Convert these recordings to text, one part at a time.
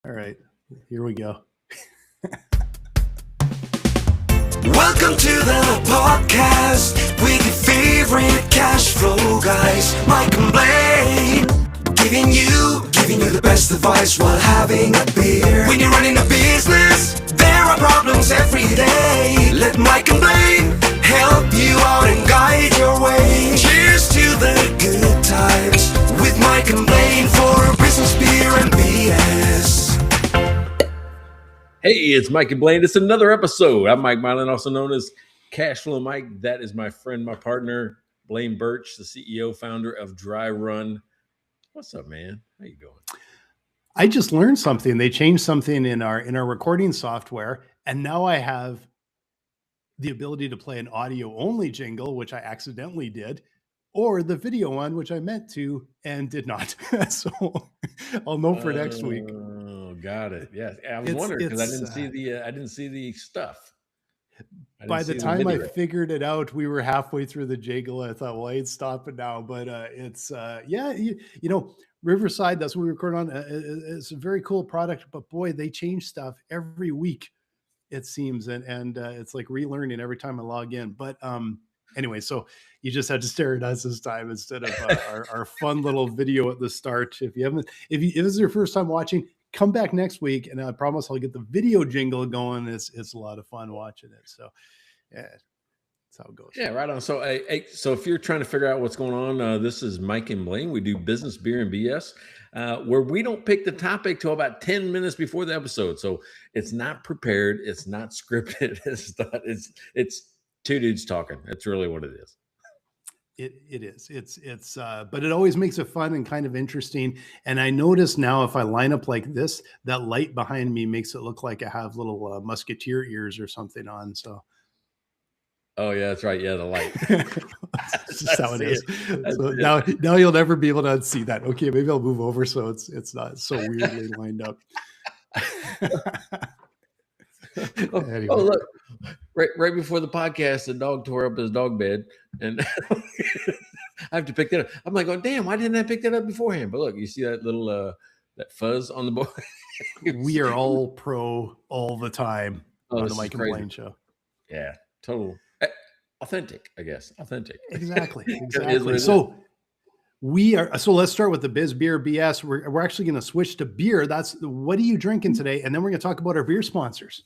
All right, here we go. Welcome to the podcast with your favorite cash flow guys, Mike and Blaine, giving you the best advice while having a beer. When you're running a business, there are problems every day. Let Mike and Blaine help you out and guide your way. Cheers to the good times with Mike and Blaine for business, beer, and BS. Hey, it's Mike and Blaine. It's another episode. I'm Mike Mylan, also known as Cashflow Mike. That is my friend, my partner, Blaine Birch, the CEO, founder of Dry Run. What's up, man? How you doing? I just learned something. They changed something in our recording software, and now I have the ability to play an audio only jingle, which I accidentally did, or the video one, which I meant to and did not. So I'll know for next week. Oh, got it. Yeah, I was wondering because I didn't see the stuff. By the time I figured it out, we were halfway through the jingle. I thought, well, I ain't stopping now. But it's Riverside. That's what we record on. It's a very cool product, but boy, they change stuff every week, it seems, and it's like relearning every time I log in. But anyway, so you just had to stare at us this time instead of our fun little video at the start. If this is your first time watching, come back next week, and I promise I'll get the video jingle going. It's a lot of fun watching it. So, yeah, that's how it goes. Yeah, right on. So, so if you're trying to figure out what's going on, this is Mike and Blaine. We do business, beer, and BS, where we don't pick the topic till about 10 minutes before the episode. So it's not prepared. It's not scripted. It's two dudes talking. That's really what it is. It is. It's but it always makes it fun and kind of interesting. And I notice now if I line up like this, that light behind me makes it look like I have little musketeer ears or something on. So. Oh yeah, that's right. Yeah, the light. That's just how it is. So now you'll never be able to unsee that. Okay, maybe I'll move over so it's not so weirdly lined up. Anyway. Oh look! Right before the podcast, the dog tore up his dog bed, and I have to pick that up. I'm like, oh damn! Why didn't I pick that up beforehand? But look, you see that little that fuzz on the board. We are all pro all the time on the Mike and Blaine show. Yeah, total authentic, I guess. Authentic. Exactly. So let's start with the biz, beer, BS. We're actually going to switch to beer. What are you drinking today? And then we're going to talk about our beer sponsors.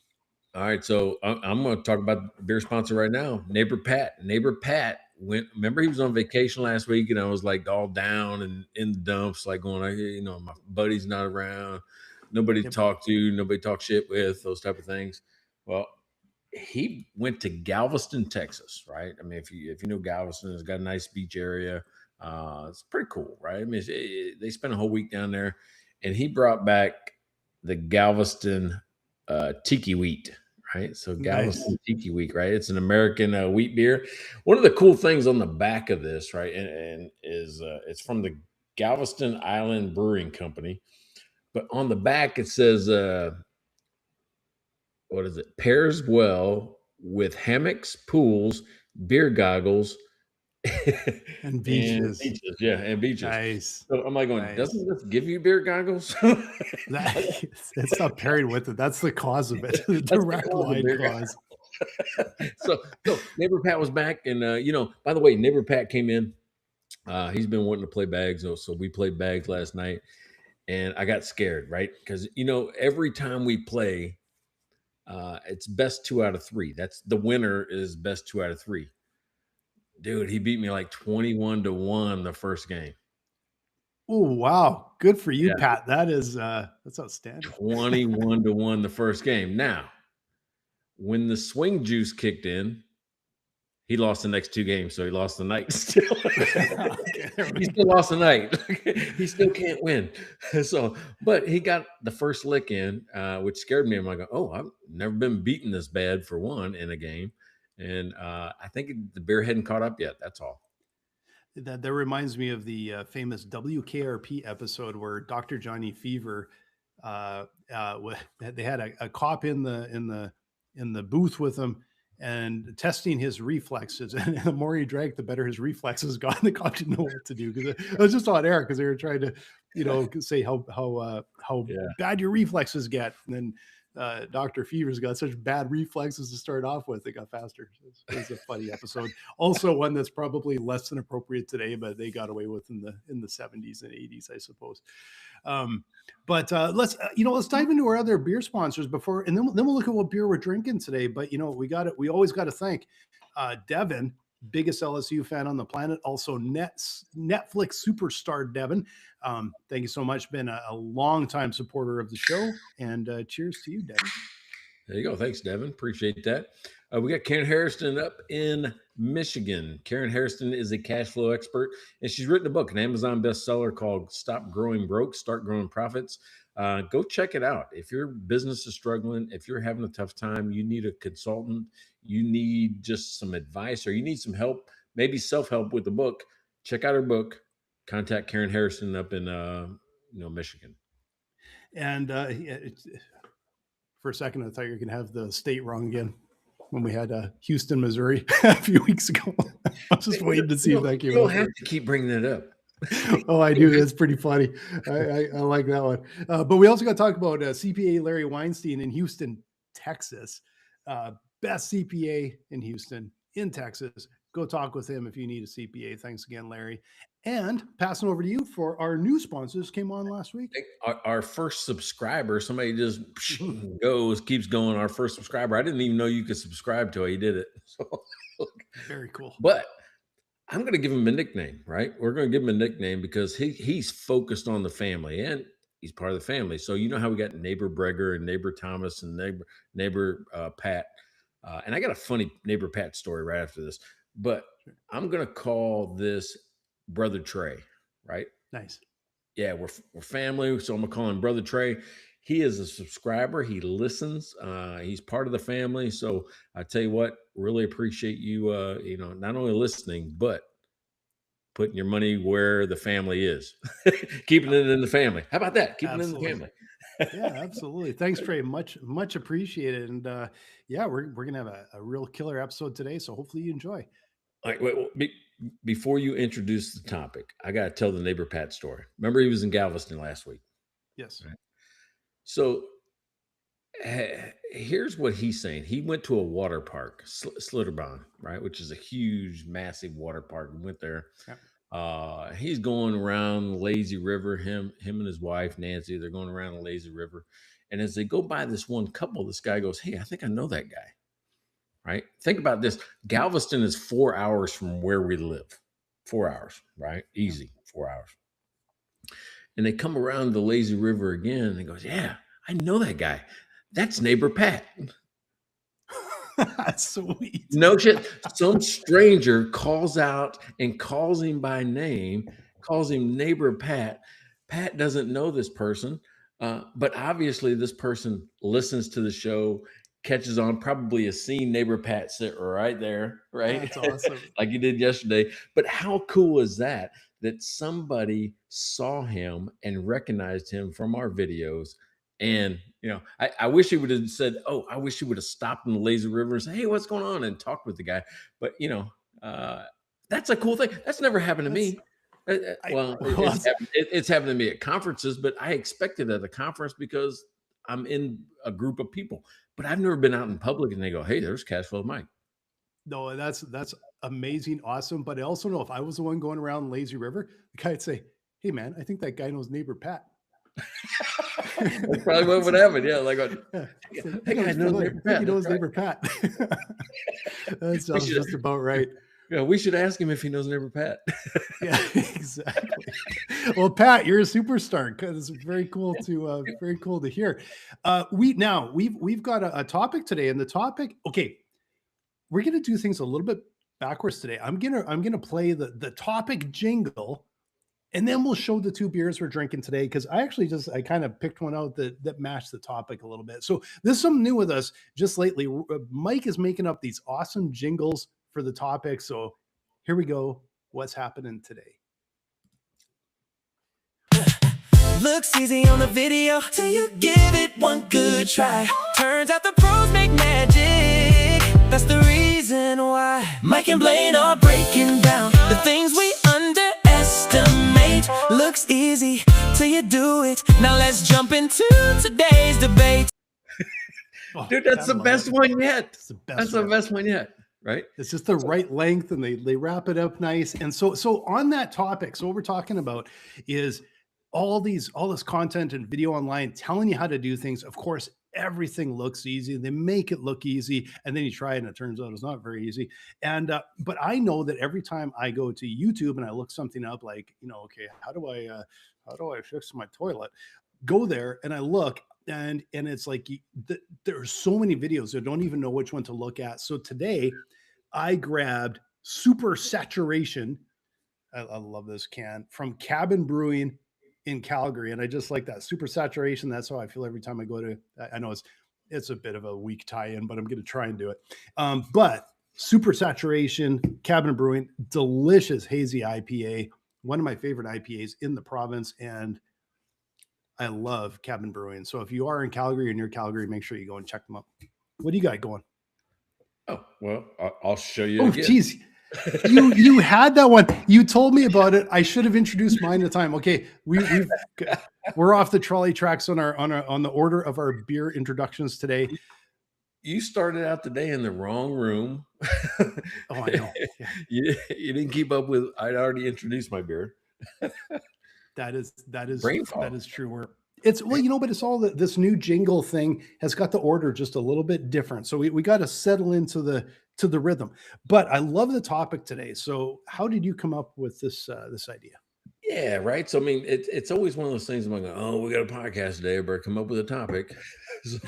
All right. So I'm going to talk about the beer sponsor right now. Neighbor Pat remember he was on vacation last week and I was like all down and in the dumps, like going, my buddy's not around, nobody to talk to, nobody to talk shit with, those type of things. Well, he went to Galveston, Texas, right? I mean, if you know Galveston, it's got a nice beach area. It's pretty cool, right? I mean, they spent a whole week down there, and he brought back the Galveston Tiki Wheat, right? So Galveston Tiki Wheat, right? It's an American wheat beer. One of the cool things on the back of this, right, and is it's from the Galveston Island Brewing Company, but on the back it says, what is it? Pairs well with hammocks, pools, beer goggles, and beaches. And beaches. Nice. So I'm like going, doesn't this give you beer goggles? It's not paired with it. That's the cause of it. The direct line cause. So Neighbor Pat was back, and by the way, Neighbor Pat came in. He's been wanting to play bags, so we played bags last night, and I got scared, right? Because every time we play, it's best 2 out of 3. That's the winner is best 2 out of 3. Dude, he beat me like 21-1 the first game. Oh, wow. Good for you, Pat. That's outstanding. 21-1 the first game. Now, when the swing juice kicked in, he lost the next 2 games, so he lost the night still. He still lost the night. He still can't win. So, but he got the first lick in, which scared me. I'm like, oh, I've never been beaten this bad for one in a game. And I think the beer hadn't caught up yet. That's all. That reminds me of the famous WKRP episode where Dr. Johnny Fever, they had a cop in the booth with him and testing his reflexes. And the more he drank, the better his reflexes got. And the cop didn't know what to do because it was just on air because they were trying to say how Yeah. bad your reflexes get, and then Dr. Fever's got such bad reflexes to start off with, they got faster. It was a funny episode. Also, one that's probably less than appropriate today, but they got away with in the 70s and 80s, I suppose. But let's dive into our other beer sponsors before, and then we'll look at what beer we're drinking today. But we always got to thank Devin, biggest LSU fan on the planet, also Netflix superstar Devin. Thank you so much. Been a long time supporter of the show, and cheers to you, Devin. There you go. Thanks, Devin. Appreciate that. We got Karen Harrison up in Michigan. Karen Harrison is a cash flow expert, and she's written a book, an Amazon bestseller called Stop Growing Broke, Start Growing Profits. Go check it out. If your business is struggling, if you're having a tough time, you need a consultant, you need just some advice, or you need some help, maybe self-help with the book, check out her book. Contact Karen Harrison up in Michigan. And for a second, I thought you were going to have the state wrong again when we had Houston, Missouri a few weeks ago. I was just waiting to see if that came up. You don't have to keep bringing that up. Oh, I do. That's pretty funny. I like that one. But we also got to talk about CPA Larry Weinstein in Houston, Texas. Best CPA in Houston, in Texas. Go talk with him if you need a CPA. Thanks again, Larry. And passing over to you for our new sponsors came on last week. Our first subscriber, somebody just keeps going. Our first subscriber. I didn't even know you could subscribe to it. He did it. So, very cool. But I'm going to give him a nickname, right? We're going to give him a nickname because he's focused on the family and he's part of the family. So you know how we got neighbor Breger and neighbor Thomas and neighbor Pat. And I got a funny neighbor Pat story right after this, but I'm going to call this Brother Trey, right? Nice. Yeah, we're family. So I'm going to call him Brother Trey. He is a subscriber. He listens. He's part of the family. So I tell you what, really appreciate you, not only listening, but putting your money where the family is, keeping it in the family. How about that? Keeping it in the family. Yeah, absolutely. Thanks, Trey. Much appreciated. And we're going to have a real killer episode today. So hopefully you enjoy. All right, wait, before you introduce the topic, I got to tell the neighbor Pat story. Remember, he was in Galveston last week. Yes. Right? So here's what he's saying. He went to a water park, Slitterbahn, right, which is a huge, massive water park. We went there. Yep. He's going around the lazy river. Him and his wife, Nancy, they're going around the lazy river. And as they go by this one couple, this guy goes, "Hey, I think I know that guy." Right? Think about this. Galveston is 4 hours from where we live. 4 hours, right? Easy, 4 hours. And they come around the lazy river again and he goes, "Yeah, I know that guy. That's neighbor Pat." That's sweet. No shit. Some stranger calls out and calls him by name, calls him neighbor Pat. Pat doesn't know this person, but obviously this person listens to the show, catches on, probably has seen neighbor Pat sit right there, right? That's awesome. Like he did yesterday. But how cool is that somebody saw him and recognized him from our videos? And, I wish he would have said, "Oh, I wish he would have stopped in the lazy river and said, 'Hey, what's going on?' and talked with the guy." But, that's a cool thing. That's never happened to me. It's happened to me at conferences, but I expect it at a conference because I'm in a group of people. But I've never been out in public and they go, "Hey, there's Cashflow Mike." No, that's amazing, awesome. But I also know if I was the one going around Lazy River, the guy would say, "Hey, man, I think that guy knows neighbor Pat." That's probably what would happen. Yeah, like, "Hey, guy knows neighbor Pat." He knows neighbor Pat. That sounds just about right. Yeah, we should ask him if he knows neighbor Pat. Yeah, exactly. Well, Pat, you're a superstar. It's very cool to hear. We've got a topic today, and the topic. Okay, we're gonna do things a little bit backwards today. I'm gonna play the topic jingle, and then we'll show the two beers we're drinking today. Because I kind of picked one out that matched the topic a little bit. So this is something new with us just lately. Mike is making up these awesome jingles for the topic. So here we go. What's happening today? Looks easy on the video till you give it one good try. Turns out the pros make magic. That's the reason why Mike and Blaine are breaking down the things we underestimate. Looks easy, till you do it. Now let's jump into today's debate. Oh, Dude, that's gotta the love best it. one yet. It's the That's best the one. best one yet, right? It's just the So right length, and they wrap it up nice. And so on that topic, so what we're talking about is all this content and video online telling you how to do things. Of course, everything looks easy. They make it look easy, and then you try it, and it turns out it's not very easy. And but I know that every time I go to YouTube and I look something up, like, okay, how do I fix my toilet? Go there and I look, and it's like there are so many videos. I don't even know which one to look at. So today I grabbed Super Saturation. I love this can from Cabin Brewing in Calgary, and I just like that Super Saturation. That's how I feel every time I go to. I know it's a bit of a weak tie-in, but I'm going to try and do it. But Super Saturation, Cabin Brewing, delicious hazy IPA, one of my favorite IPAs in the province, and I love Cabin Brewing. So if you are in Calgary or near Calgary, make sure you go and check them out. What do you got going? oh, well, I'll show you Oh, again. geez. You had that one. You told me about it. I should have introduced mine at the time. Okay, we're off the trolley tracks on the order of our beer introductions today. You started out the day in the wrong room. Oh, I know. Yeah, You didn't keep up with. I'd already introduced my beer. that is that is Brain that fog. is true. But it's all this new jingle thing has got the order just a little bit different. So we got to settle into the rhythm. But I love the topic today. So how did you come up with this idea? Yeah, right. So I mean, it's always one of those things. I'm like, oh, we got a podcast today. I better come up with a topic. So,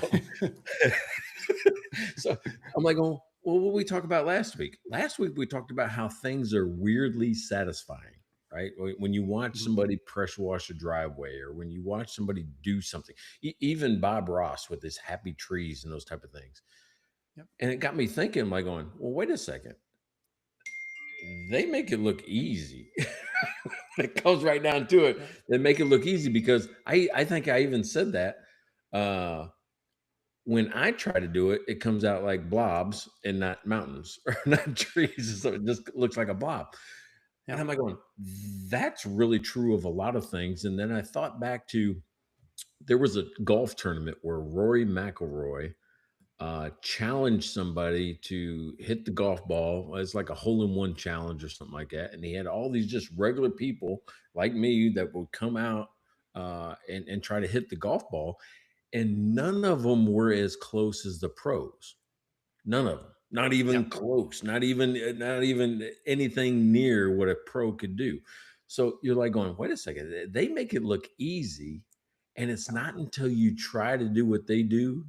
so I'm like, oh, well, what we talked about last week? Last week we talked about how things are weirdly satisfying, right? When you watch Mhm. somebody pressure wash a driveway, or when you watch somebody do something, even Bob Ross with his happy trees and those type of things. Yep. And it got me thinking, like, going, well, wait a second. They make it look easy. It comes right down to it. Yeah. They make it look easy because I think I even said that uh, when I try to do it, it comes out like blobs and not mountains or not trees. So it just looks like a blob. And Yeah. I'm like going, that's really true of a lot of things. And then I thought back to there was a golf tournament where Rory McIlroy challenged somebody to hit the golf ball. It's like a hole in one challenge or something like that. And he had all these just regular people like me that would come out and try to hit the golf ball. And none of them were as close as the pros. None of them. Not Yeah. even close. Not even anything near what a pro could do. So you're like going, wait a second. They make it look easy. And it's Yeah. not until you try to do what they do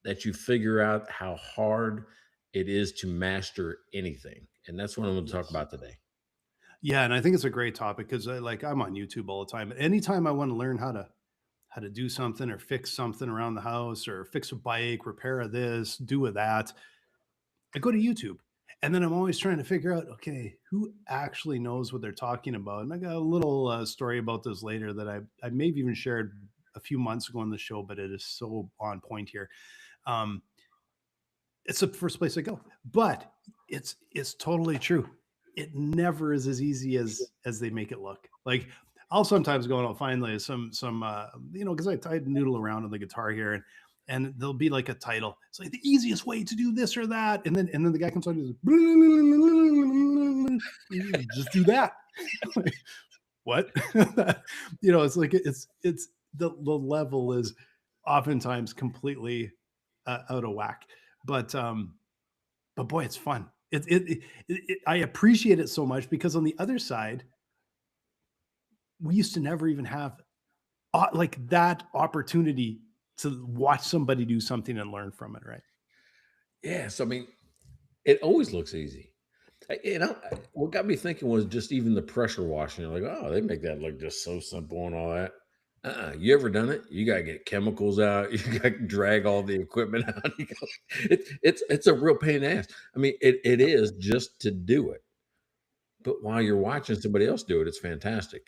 that you figure out how hard it is to master anything. And that's what I'm going to talk Yes. about today. Yeah, and I think it's a great topic because I'm on YouTube all the time. Anytime I want to learn how to do something or fix something around the house or fix a bike, repair this, do a that, I go to YouTube. And then I'm always trying to figure out, okay, who actually knows what they're talking about? And I got a little story about this later that I may have even shared a few months ago on the show, but it is so on point here. Um, it's the first place I go, but it's totally true. It never is as easy as they make it look. Like I'll sometimes go and I'll find like some because I noodle around on the guitar here and there'll be like a title. It's like the easiest way to do this or that, and then the guy comes on and goes, just do that. Like, what? It's like it's the level is oftentimes completely out of whack. But but boy, it's fun. I appreciate it so much because on the other side, we used to never even have like that opportunity to watch somebody do something and learn from it, right? Yeah. So, I mean, it always looks easy. What got me thinking was just even the pressure washing. Like, oh, they make that look just so simple and all that. You ever done it? You gotta get chemicals out. You gotta drag all the equipment out. It's a real pain in the ass. I mean, it Yep. is just to do it. But while you're watching somebody else do it, it's fantastic.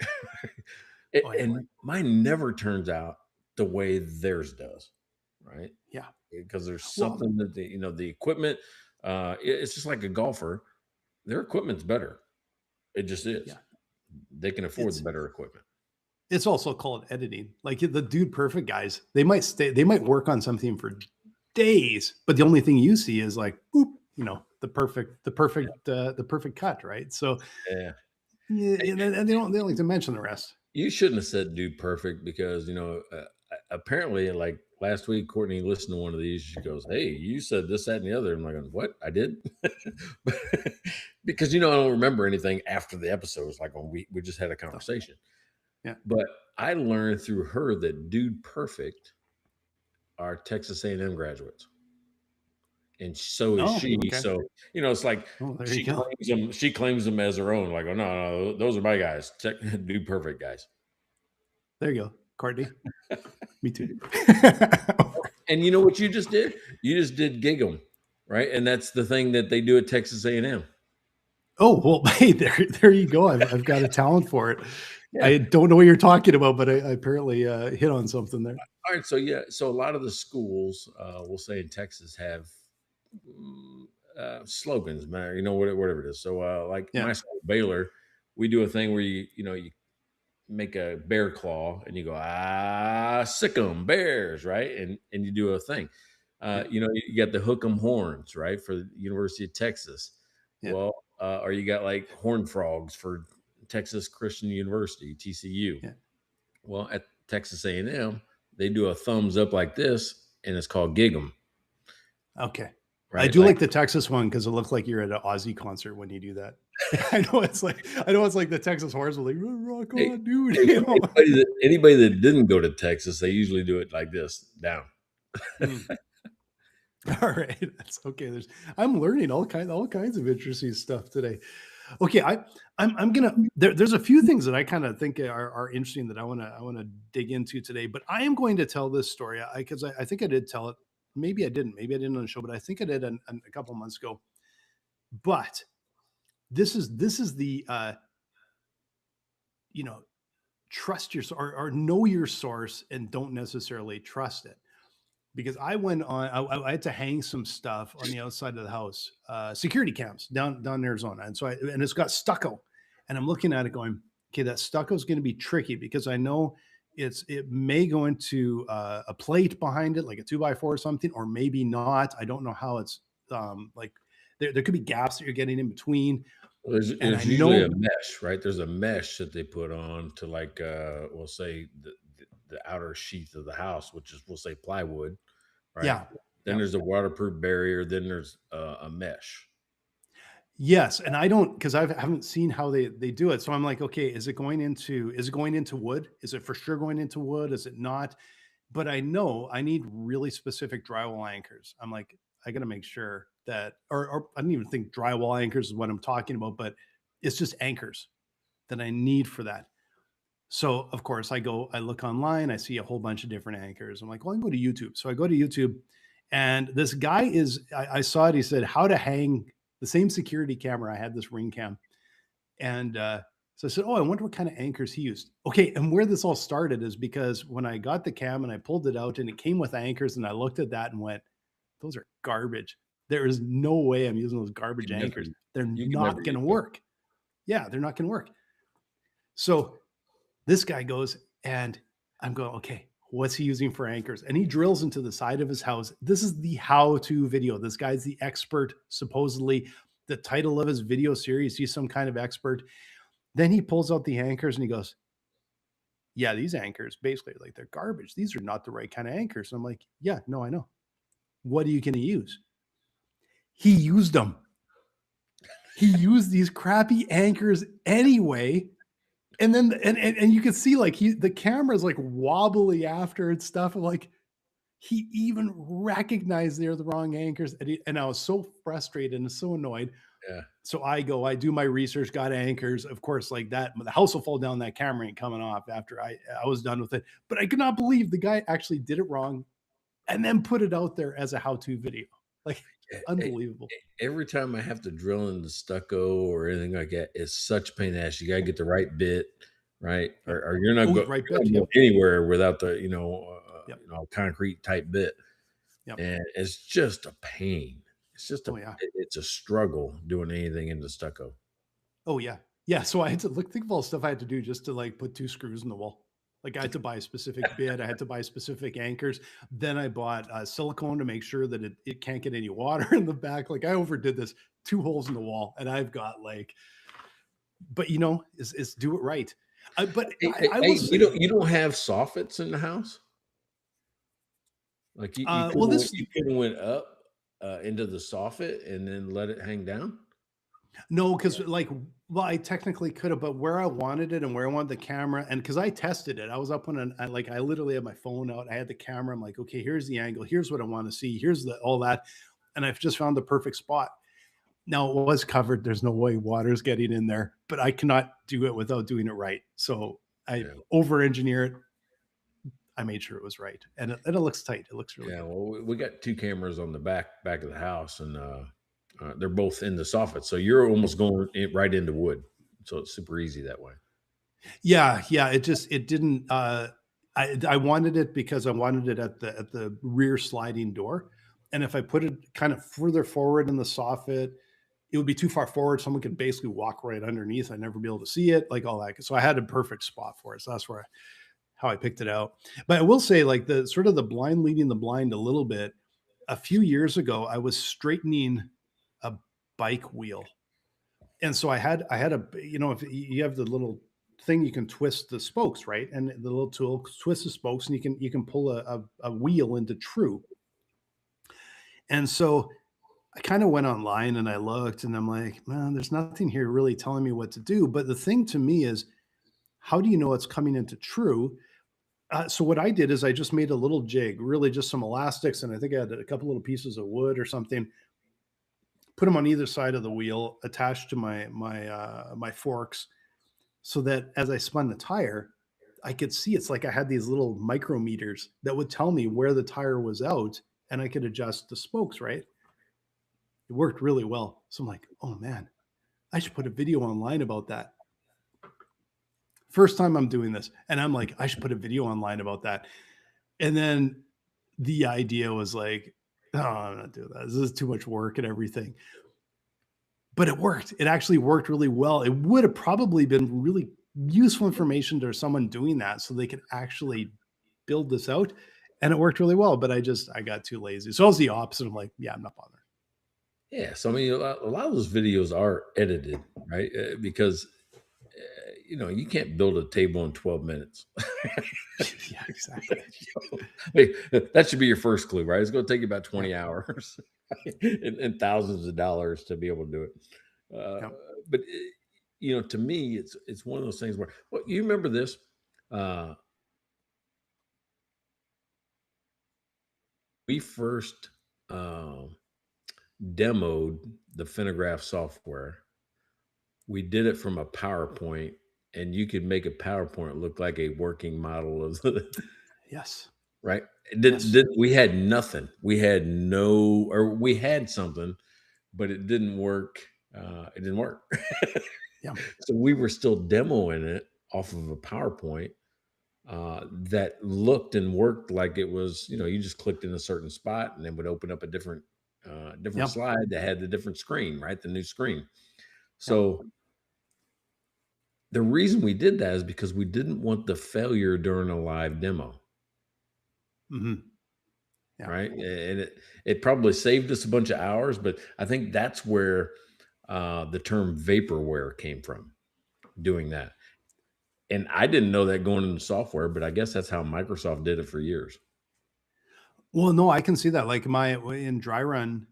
Oh yeah. And mine never turns out the way theirs does, right? Yeah. Because there's Well, something that the equipment. It's just like a golfer. Their equipment's better. It just is. yeah. They can afford the It's better equipment. It's also called editing. Like the Dude Perfect guys, they might work on something for days, but the only thing you see is like, boop, the perfect cut, right? So Yeah. yeah, and they don't like to mention the rest. You shouldn't have said "dude perfect" because apparently, like last week, Courtney listened to one of these. She goes, "Hey, you said this, that, and the other." I'm like, "What? I did?" Because I don't remember anything after the episode. It's like when we just had a So conversation. yeah. But I learned through her that "dude perfect" are Texas A&M graduates, and so is Oh, she. okay. So it's like Oh, there you she go. claims them. She claims them as her own. Like, oh no, those are my guys, "dude perfect" guys. There you go, Courtney. Me too. And you know what you just did? You just did gig 'em, right? And that's the thing that they do at Texas A&M. Oh, well, hey, there you go. I've got a talent for it. Yeah. I don't know what you're talking about, but I apparently hit on something there. All right. So yeah. So a lot of the schools, we'll say in Texas, have mm, slogans, man. Whatever it is. So like Yeah, my school, Baylor, we do a thing where you make a bear claw and you go sick 'em bears, right? And you do a thing. yeah, You got the hook 'em horns, right, for the University of Texas. yeah, Well, or you got like horn frogs for Texas Christian University, TCU. yeah. Well, at Texas A&M, they do a thumbs up like this, and it's called gig 'em, Okay. I right? do Like like the Texas one because it looks like you're at an Aussie concert when you do that. I know it's like the Texas horns will like rock hey, on, dude. hey, anybody that didn't go to Texas, they usually do it like this down. Hmm. All right, that's okay. I'm learning all kinds of interesting stuff today. Okay, I'm gonna there's a few things that I kind of think are interesting that I wanna dig into today, but I am going to tell this story because I think I did tell it. Maybe I didn't. Maybe I didn't on the show, but I think I did a couple months ago. But this is the you know trust your or know your source and don't necessarily trust it. Because I went on, I had to hang some stuff on the outside of the house, security cams down in Arizona, and it's got stucco, and I'm looking at it going, okay, that stucco is going to be tricky because I know it may go into a plate behind it, like a 2x4 or something, or maybe not. I don't know how it's like there could be gaps that you're getting in between, Well, there's and I there's usually a know, mesh, right? There's a mesh that they put on to like we'll say the outer sheath of the house, which is we'll say plywood, right? yeah, Then yeah. there's a waterproof barrier. Then there's a mesh. Yes, and I don't because I haven't seen how they do it. So I'm like, okay, is it going into wood? Is it for sure going into wood? Is it not? But I know I need really specific drywall anchors. I'm like, I got to make sure that, or I don't even think drywall anchors is what I'm talking about, but it's just anchors that I need for that. So of course I look online, I see a whole bunch of different anchors. I'm like, well, I can go to YouTube. So I go to YouTube and this guy I saw it. He said how to hang the same security camera. I had this ring cam. And so I said, oh, I wonder what kind of anchors he used. Okay. And where this all started is because when I got the cam and I pulled it out and it came with anchors and I looked at that and went, those are garbage. There is no way I'm using those You garbage can never anchors. They're you can never not going use to those. work. Yeah, they're not going to work. So this guy goes and I'm going, okay, what's he using for anchors? And he drills into the side of his house. This is the how to video. This guy's the expert, supposedly. The title of his video series, he's some kind of expert. Then he pulls out the anchors and he goes, yeah, these anchors basically like they're garbage. These are not the right kind of anchors. And I'm like, yeah, no, I know. What are you going to use? He used them. He used these crappy anchors anyway. And then and you can see like the camera's like wobbly after and stuff. And like he even recognized they're the wrong anchors. And I was so frustrated and so annoyed. Yeah. So I do my research, got anchors. Of course, like that, the house will fall down. That camera ain't coming off after I was done with it. But I could not believe the guy actually did it wrong and then put it out there as a how-to video. Like E- e- unbelievable. Every time I have to drill into stucco or anything like that, it's such a pain in the ass. You got to get the right bit, right? Yep. Or Oh, right you're bit. not going Yep. anywhere without the Yep. concrete type bit, Yep. and it's just a pain. It's just Oh yeah. it's a struggle doing anything into stucco. Oh yeah. Yeah. So I had to think of all the stuff I had to do just to like put two screws in the wall. Like I had to buy a specific bit, I had to buy specific anchors. Then I bought silicone to make sure that it can't get any water in the back. Like I overdid this, 2 holes in the wall, and I've got like, but is do it right. But Hey, I, hey, I hey, will say, you don't have soffits in the house? Like well, this you could have went up into the soffit and then let it hang down? no, because like, well, I technically could have, but where I wanted it and where I wanted the camera, and because I tested it, I was up on I literally had my phone out, I had the camera, I'm like, okay, here's the angle, here's what I want to see, here's the all that, and I've just found the perfect spot. Now it was covered. There's no way water's getting in there, but I cannot do it without doing it right. So I Yeah. over engineer it. I made sure it was right, and it looks tight. It looks really Yeah, good. well, we got 2 cameras on the back of the house, and, they're both in the soffit, so you're almost going right into wood, so it's super easy that way. Yeah, yeah. It didn't. I wanted it because I wanted it at the rear sliding door, and if I put it kind of further forward in the soffit, it would be too far forward. Someone could basically walk right underneath. I'd never be able to see it, like all that. So I had a perfect spot for it. So that's where how I picked it out. But I will say, like the sort of the blind leading the blind a little bit. A few years ago, I was straightening a bike wheel, and so I had a if you have the little thing you can twist the spokes, right, and the little tool twists the spokes, and you can pull a wheel into true. And so I kind of went online and I looked, and I'm like, man, there's nothing here really telling me what to do. But the thing to me is, how do you know it's coming into true? So what I did is I just made a little jig, really just some elastics, and I think I had a couple little pieces of wood or something. Put them on either side of the wheel, attached to my forks, so that as I spun the tire, I could see it's like I had these little micrometers that would tell me where the tire was out, and I could adjust the spokes. Right, it worked really well. So I'm like, oh man, I should put a video online about that. First time I'm doing this, and I'm like, I should put a video online about that. And then the idea was like, oh, I'm not doing that. This is too much work and everything. But it worked. It actually worked really well. It would have probably been really useful information to someone doing that so they could actually build this out. And it worked really well. But I got too lazy. So I was the opposite. I'm like, yeah, I'm not bothered. Yeah, so, I mean, a lot of those videos are edited, right? Because, you can't build a table in 12 minutes. Yeah, exactly. Hey, that should be your first clue, right? It's gonna take you about 20 hours and thousands of dollars to be able to do it. Yep. But, to me, it's one of those things where well, you remember this? Uh, we first, demoed the Finograph software. We did it from a PowerPoint, and you could make a PowerPoint look like a working model of the Yes. right? Yes. We had nothing. We had no or we had something, but it didn't work, it didn't work. Yeah. So we were still demoing it off of a PowerPoint, that looked and worked like it was, you just clicked in a certain spot and then would open up a different Yep. slide that had the different screen, right? The new screen. Yep. So the reason we did that is because we didn't want the failure during a live demo. Hmm. Yeah. Right, and it probably saved us a bunch of hours, but I think that's where, the term vaporware came from, doing that, and I didn't know that going into software, but I guess that's how Microsoft did it for years. Well, no, I can see that. Like in dry run,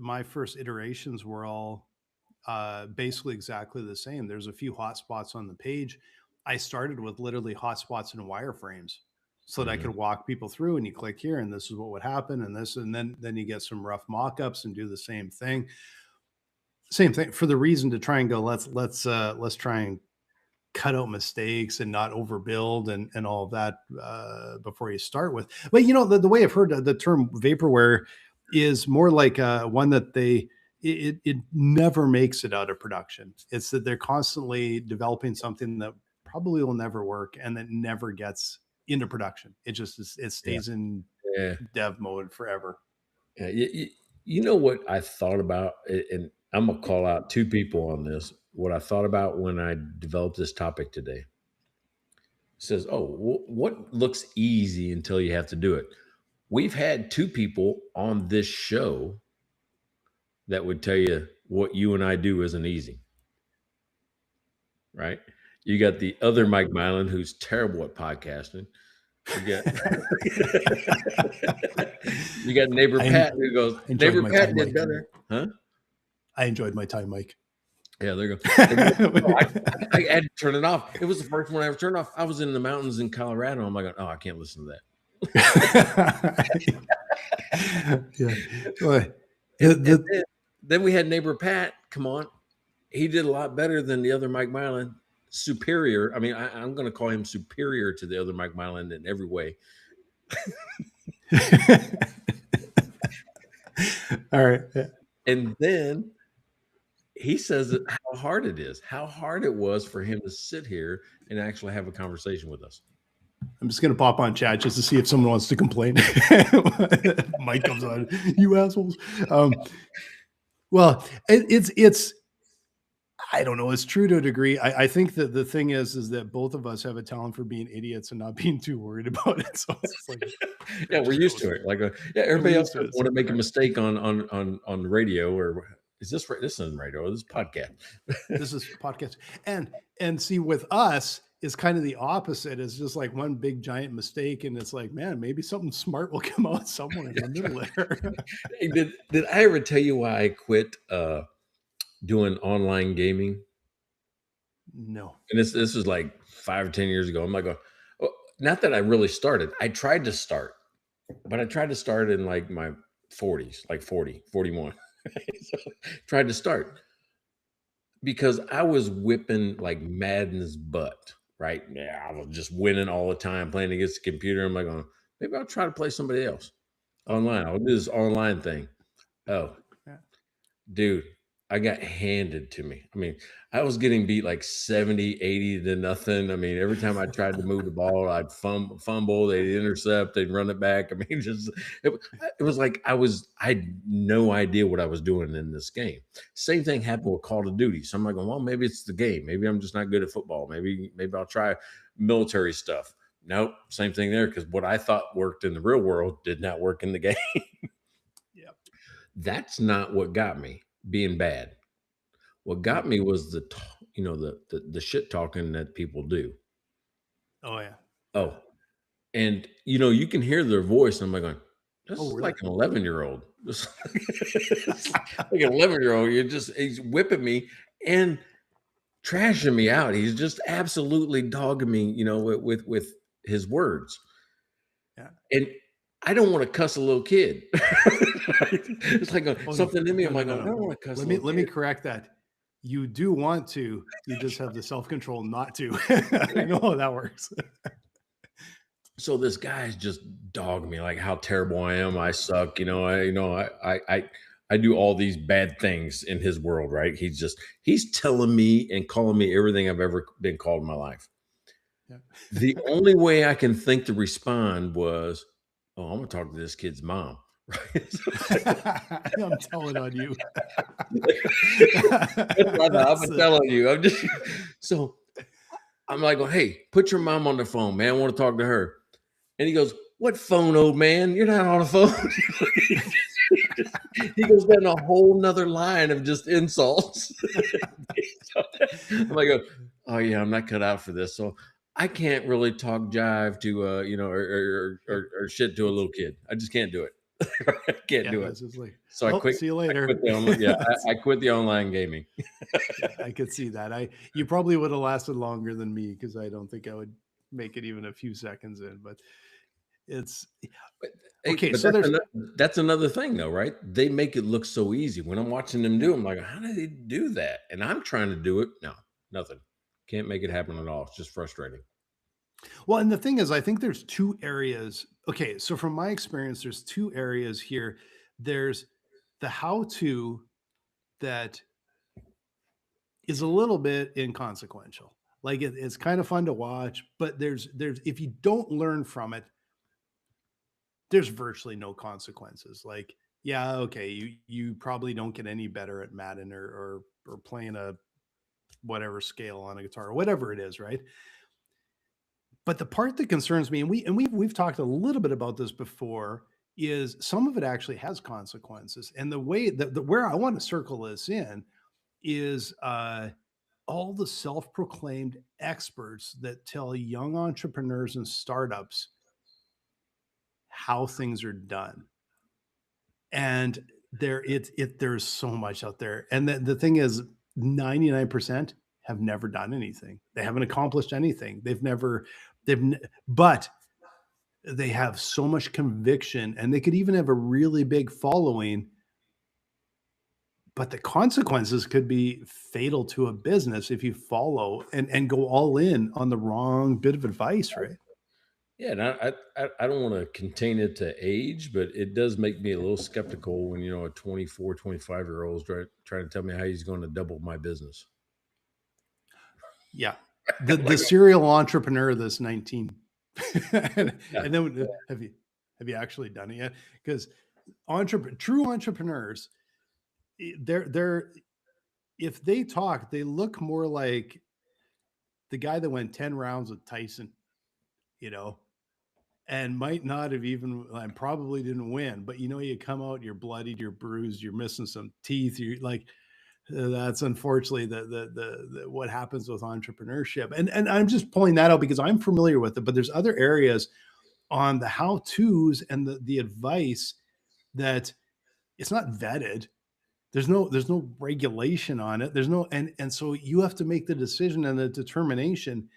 my first iterations were all basically exactly the same. There's a few hotspots on the page. I started with literally hotspots and wireframes so that I Mhm. could walk people through, and you click here and this is what would happen and this, and then you get some rough mock-ups and do the same thing. Same thing for the reason to try and go, let's try and cut out mistakes and not overbuild and all of that before you start with. But the way I've heard the term vaporware is more like one that it never makes it out of production. It's that they're constantly developing something that probably will never work and that never gets into production. It Yeah, stays in yeah, dev mode forever. yeah, you know what I thought about, and I'm gonna call out 2 people on this, what I thought about when I developed this topic today. says, "Oh, what looks easy until you have to do it?" We've had two people on this show that would tell you what you and I do isn't easy, right? You got the other Mike Mylan, who's terrible at podcasting. You got you got neighbor I, Pat who goes, I enjoyed neighbor my Pat time, did Mike. better, huh? I enjoyed my time, Mike. Yeah, there you go. Oh, I had to turn it off. It was the first one I ever turned off. I was in the mountains in Colorado. I'm like, oh, I can't listen to that. Yeah. Well, And then we had neighbor Pat. Come on, he did a lot better than the other Mike Mylan. Superior. I mean, I'm going to call him superior to the other Mike Mylan in every way. All right. And then he says how hard it is, how hard it was for him to sit here and actually have a conversation with us. I'm just going to pop on chat just to see if someone wants to complain. Mike comes on, you assholes. Well, it's, I don't know. It's true to a degree. I think that the thing is that both of us have a talent for being idiots and not being too worried about it. So it's like, yeah, we're used to it. Like, yeah, everybody else to it. want to make a mistake on radio, or is this isn't radio? This is podcast. This is podcast. And see, with us, is kind of the opposite. It's just like one big giant mistake, and it's like, man, maybe something smart will come out somewhere in the middle there. Hey, did I ever tell you why I quit doing online gaming? No. And this was like 5 or 10 years ago. I'm like, oh, not that I really started. I tried to start, but I tried to start in like my 40s, like 40, 41. So, tried to start because I was whipping like Madden's butt, right? Yeah, I was just winning all the time, playing against the computer. I'm like, oh, maybe I'll try to play somebody else online. I'll do this online thing. Oh, dude, I got handed to me. I mean, I was getting beat like 70, 80 to nothing. I mean, every time I tried to move the ball, I'd fumble, they'd intercept, they'd run it back. I mean, just it was like I had no idea what I was doing in this game. Same thing happened with Call of Duty. So I'm like, well, maybe it's the game. Maybe I'm just not good at football. Maybe I'll try military stuff. Nope, same thing there, because what I thought worked in the real world did not work in the game. Yeah. That's not what got me being bad. What got me was the shit talking that people do. Oh yeah. Oh, and you can hear their voice. And I'm like going, this is really? like an 11-year-old. Like an 11-year-old. He's whipping me and trashing me out. He's just absolutely dogging me, with his words. Yeah. And I don't want to cuss a little kid. It's like something in me. I'm like, I don't want to cuss. Let me correct that. You do want to. You just have the self-control not to. I know how that works. So this guy's just dogging me like how terrible I am. I suck. I do all these bad things in his world, right? He's telling me and calling me everything I've ever been called in my life. Yeah. The only way I can think to respond was, oh, I'm gonna talk to this kid's mom. I'm telling on you. I'm telling you. So I'm like, well, hey, put your mom on the phone, man. I want to talk to her. And he goes, what phone, old man? You're not on the phone. He goes down a whole nother line of just insults. I'm like, oh yeah, I'm not cut out for this. So I can't really talk jive to or shit to a little kid. I just can't do it. I can't do it. Like, so I quit. See you later. I quit the online gaming. I could see that. You probably would have lasted longer than me, because I don't think I would make it even a few seconds in. But it's okay. But so that's another thing, though, right? They make it look so easy. When I'm watching them do, I'm like, how do they do that? And I'm trying to do it. No, nothing. Can't make it happen at all. It's just frustrating. Well, and the thing is, I think there's two areas. Okay, so from my experience, there's two areas here. There's the how-to that is a little bit inconsequential. Like it's kind of fun to watch, but there's if you don't learn from it, there's virtually no consequences. Like, yeah, okay, you probably don't get any better at Madden or playing a whatever scale on a guitar or whatever it is, right? But the part that concerns me, and we've talked a little bit about this before, is some of it actually has consequences. And the way that where I want to circle this in is all the self-proclaimed experts that tell young entrepreneurs and startups how things are done. And there's so much out there. And the thing is, 99% have never done anything. They haven't accomplished anything. But they have so much conviction, and they could even have a really big following, but the consequences could be fatal to a business if you follow and go all in on the wrong bit of advice, right? Yeah, and I don't want to contain it to age, but it does make me a little skeptical when a 24, 25-year-old is trying to tell me how he's going to double my business. Yeah. The serial entrepreneur that's 19. and, Yeah. and then have you actually done it yet? Because true entrepreneurs, they're if they talk, they look more like the guy that went 10 rounds with Tyson, you know, and might not have even and probably didn't win, but you come out, you're bloodied, you're bruised, you're missing some teeth, you're like, that's unfortunately the what happens with entrepreneurship. And I'm just pulling that out because I'm familiar with it, but there's other areas on the how-tos and the advice that it's not vetted. There's no regulation on it. There's no and so you have to make the decision and the determination,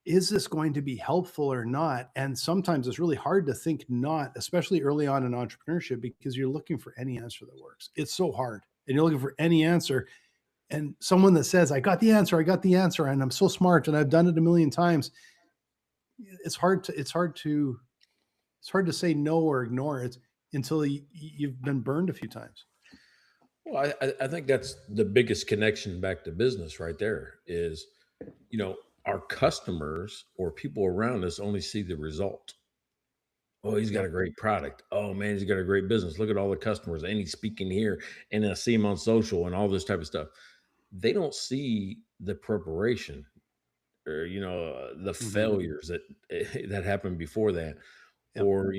is this going to be helpful or not? And sometimes it's really hard to think not, especially early on in entrepreneurship, because you're looking for any answer that works. It's so hard. And you're looking for any answer. And someone that says, I got the answer, and I'm so smart and I've done it a million times. It's hard to say no or ignore it until you've been burned a few times. Well, I think that's the biggest connection back to business right there is, our customers or people around us only see the result. Oh, he's got Yep. a great product. Oh man, he's got a great business. Look at all the customers, and he's speaking here, and I see him on social and all this type of stuff. They don't see the preparation or the Mhm. failures that happened before that, Yep. or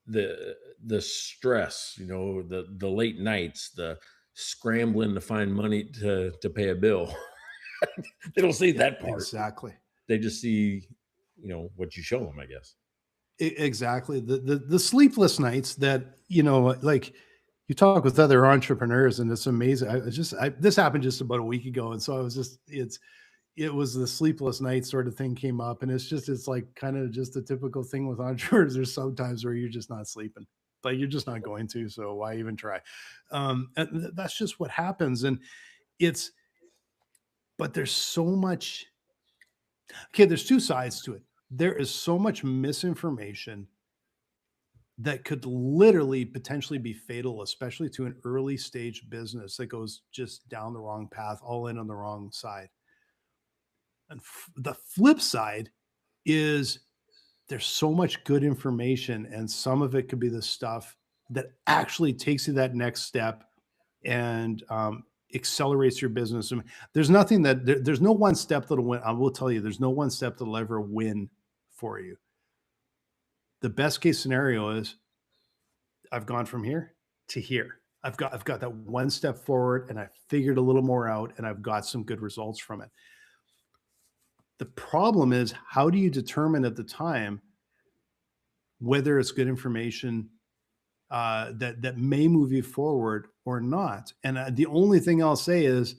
the stress, the late nights, the scrambling to find money to pay a bill. They don't see Yep. that part. Exactly. They just see what you show them, I guess. Exactly. The sleepless nights that, like you talk with other entrepreneurs, and it's amazing. This happened just about a week ago. And so it was the sleepless night sort of thing came up. And it's like kind of just a typical thing with entrepreneurs. There's sometimes where you're just not sleeping, like you're just not going to. So why even try? And that's just what happens. And it's, but there's so much. Okay. There's two sides to it. There is so much misinformation that could literally potentially be fatal, especially to an early stage business that goes just down the wrong path, all in on the wrong side. And the flip side is there's so much good information, and some of it could be the stuff that actually takes you that next step and accelerates your business. I mean, there's no one step that'll win. I will tell you, there's no one step that'll ever win for you. The best case scenario is I've gone from here to here. I've got that one step forward, and I figured a little more out, and I've got some good results from it. The problem is, how do you determine at the time whether it's good information that may move you forward or not? And the only thing I'll say is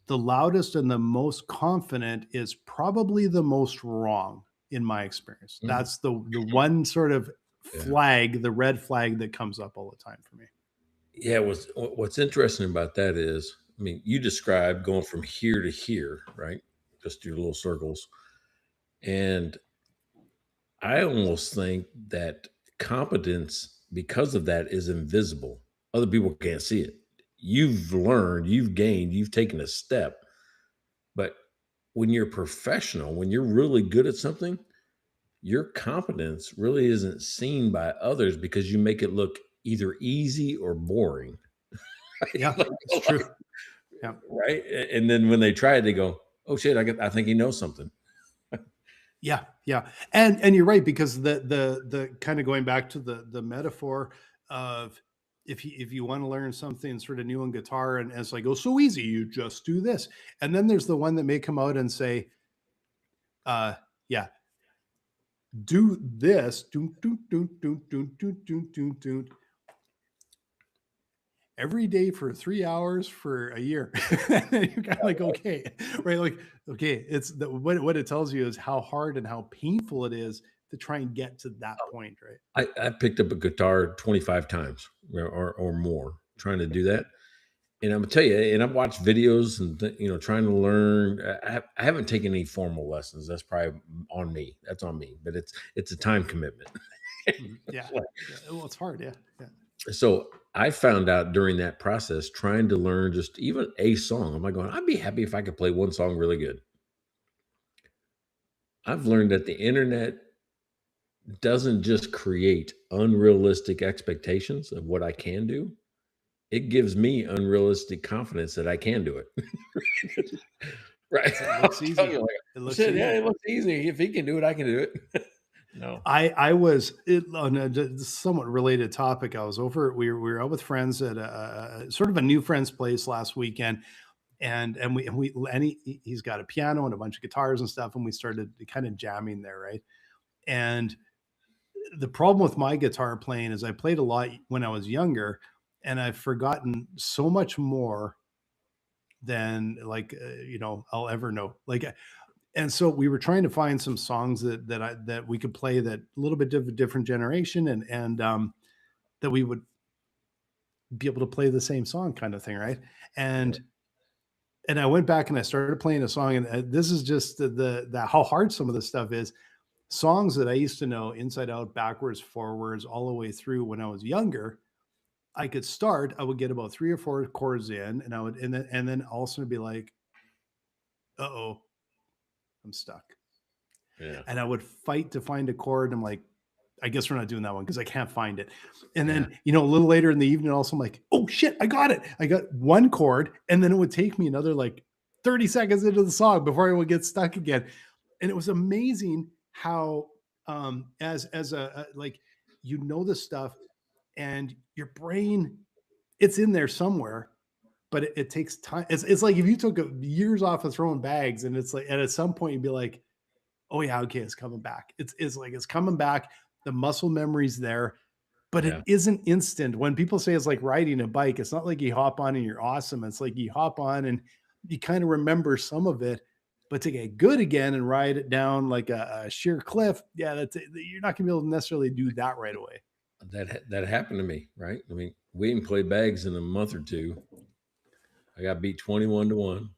the loudest and the most confident is probably the most wrong in my experience. Mm, That's the one sort of yeah. flag, the red flag that comes up all the time for me. Yeah, what's interesting about that is, I mean, you described going from here to here, right? Just your little circles. And I almost think that competence, because of that, is invisible. Other people can't see it. You've learned, you've gained, you've taken a step. But when you're professional, when you're really good at something, your competence really isn't seen by others because you make it look either easy or boring. Yeah, Like, it's true. Yeah. right? And then when they try it, they go, "Oh shit, I think he knows something." Yeah, yeah, and you're right because the kind of going back to the metaphor of if you want to learn something sort of new on guitar and it's like, oh, so easy, you just do this, and then there's the one that may come out and say, uh, yeah, do this, every day for 3 hours for a year. And you're kind of like, okay, right? Like, okay, it's what it tells you is how hard and how painful it is to try and get to that point, right? I picked up a guitar 25 times or more trying to do that. And I'm gonna tell you, and I've watched videos and trying to learn. I haven't taken any formal lessons. That's probably on me. That's on me. But it's a time commitment. Mhm. Yeah. Yeah. Well, it's hard. Yeah. Yeah. So I found out during that process, trying to learn just even a song. I'm like going, I'd be happy if I could play one song really good. I've learned that the internet doesn't just create unrealistic expectations of what I can do. It gives me unrealistic confidence that I can do it. Right. It I looks was telling you, easy. like, It I looks said, yeah, easy. it looks easy. If he can do it, I can do it. No. I was on a somewhat related topic. I was over. We were out with friends at a sort of a new friend's place last weekend, he's got a piano and a bunch of guitars and stuff, and we started kind of jamming there, right? And the problem with my guitar playing is I played a lot when I was younger, and I've forgotten so much more than I'll ever know. And so we were trying to find some songs that we could play that a little bit of a different generation and that we would be able to play the same song kind of thing, right? Yeah. And I went back and I started playing a song, and this is just the how hard some of this stuff is. Songs that I used to know inside out, backwards, forwards, all the way through when I was younger. I could start. I would get about 3 or 4 chords in, and I would, and then also be like, "Uh oh, I'm stuck." Yeah. And I would fight to find a chord. I'm like, I guess we're not doing that one because I can't find it. And Yeah. then, a little later in the evening, also I'm like, oh shit, I got it. I got one chord. And then it would take me another like 30 seconds into the song before I would get stuck again. And it was amazing how as a like this stuff and your brain, it's in there somewhere, but it takes time. It's like if you took years off of throwing bags, and it's like, and at some point you'd be like, oh yeah, okay, it's coming back. It's like it's coming back. The muscle memory's there, but it Yeah. isn't instant. When people say it's like riding a bike, it's not like you hop on and you're awesome. It's like you hop on and you kind of remember some of it, but to get good again and ride it down like a sheer cliff, yeah, you're not gonna be able to necessarily do that right away. That happened to me, right? I mean, we didn't play bags in a month or two. I got beat 21-1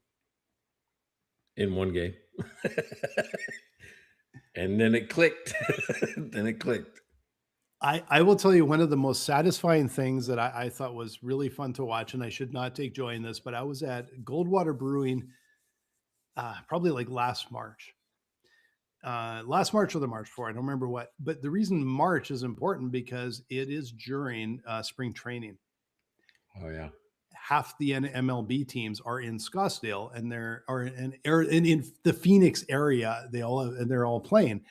in one game. And then it clicked. Then it clicked. I will tell you one of the most satisfying things that I thought was really fun to watch, and I should not take joy in this, but I was at Goldwater Brewing probably like last March or the March before. I don't remember what, but the reason March is important because it is during spring training. Oh yeah. Half the MLB teams are in Scottsdale, and in the Phoenix area. They're all playing,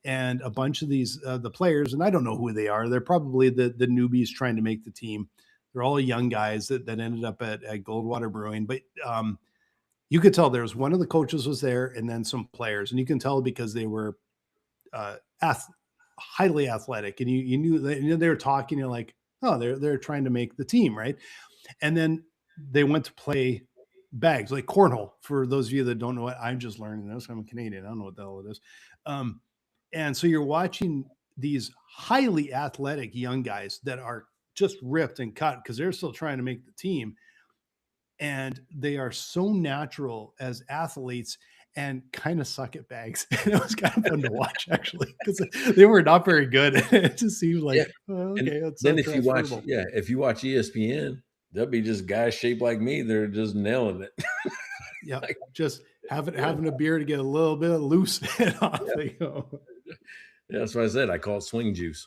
and a bunch of these the players, and I don't know who they are. They're probably the newbies trying to make the team. They're all young guys that ended up at Goldwater Brewing, but you could tell there was one of the coaches was there, and then some players, and you can tell because they were uh, ath- highly athletic, and you knew they were talking. You're like, oh, they're trying to make the team, right? And then they went to play bags like cornhole. For those of you that don't know what I'm just learning this, I'm Canadian. I don't know what the hell it is. Um, and so you're watching these highly athletic young guys that are just ripped and cut because they're still trying to make the team. And they are so natural as athletes and kind of suck at bags. And it was kind of fun to watch actually because they were not very good. It just seemed Yeah. like, oh, And okay, it's so then transferable. if you watch ESPN, there'll be just guys shaped like me. They're just nailing it. Yeah, Like, just yeah, having a beer to get a little bit of loose and off yeah. they go. Yeah, that's what I said. I call it swing juice.